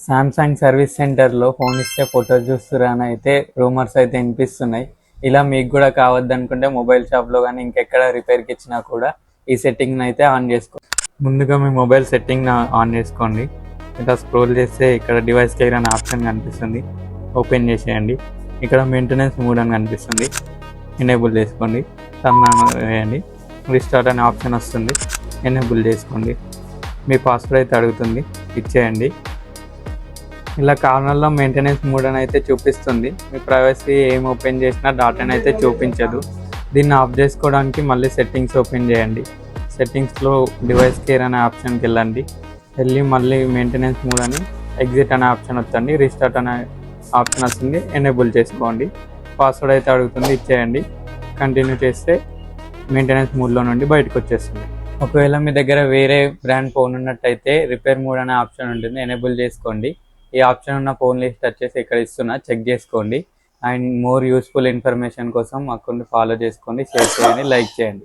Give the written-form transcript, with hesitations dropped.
Samsung service సెంటర్లో phone ఇస్తే photos చూస్తురా అని అయితే రూమర్స్ అయితే వినిపిస్తున్నాయి. ఇలా మీకు కూడా కావద్దనుకుంటే మొబైల్ షాప్లో కానీ ఇంకెక్కడ రిపేర్కి ఇచ్చినా కూడా ఈ సెట్టింగ్ని అయితే ఆన్ చేసుకోండి. ముందుగా మీ మొబైల్ సెట్టింగ్ ఆన్ చేసుకోండి. ఇలా స్క్రోల్ చేస్తే ఇక్కడ డివైస్ కేర్ అనే ఆప్షన్ కనిపిస్తుంది, ఓపెన్ చేసేయండి. ఇక్కడ మెయింటెనెన్స్ మోడ్ అని కనిపిస్తుంది, ఎనేబుల్ చేసుకోండి. టర్న్ ఆన్ చేయండి. రీస్టార్ట్ అనే ఆప్షన్ వస్తుంది, ఎనేబుల్ చేసుకోండి. మీ పాస్వర్డ్ అయితే అడుగుతుంది, ఇచ్చేయండి. ఇలా కార్నర్లో మెయింటెనెన్స్ మోడ్ అని అయితే చూపిస్తుంది. మీ ప్రైవసీ ఏం ఓపెన్ చేసినా డాటాని అయితే చూపించదు. దీన్ని ఆఫ్ చేసుకోవడానికి మళ్ళీ సెట్టింగ్స్ ఓపెన్ చేయండి. సెట్టింగ్స్లో డివైస్ కేర్ అనే ఆప్షన్కి వెళ్ళి మళ్ళీ మెయింటెనెన్స్ మోడ్ అని ఎగ్జిట్ అనే ఆప్షన్ వస్తుంది, రీస్టార్ట్ అనే ఆప్షన్ వస్తుంది, ఎనేబుల్ చేసుకోండి. పాస్వర్డ్ అయితే అడుగుతుంది, ఇచ్చేయండి. కంటిన్యూ చేస్తే మెయింటెనెన్స్ మోడ్లో నుండి బయటకు వచ్చేస్తుంది. ఒకవేళ మీ దగ్గర వేరే బ్రాండ్ ఫోన్ ఉన్నట్టయితే రిపేర్ మోడ్ అనే ఆప్షన్ ఉంటుంది, ఎనేబుల్ చేసుకోండి. ఈ ఆప్షన్ ఉన్న ఫోన్ లిస్ట్ వచ్చేసి ఇక్కడ ఇస్తున్నా, చెక్ చేసుకోండి. అండ్ మోర్ యూస్ఫుల్ ఇన్ఫర్మేషన్ కోసం అకౌంట్ ఫాలో చేసుకోండి, షేర్ చేయండి, లైక్ చేయండి.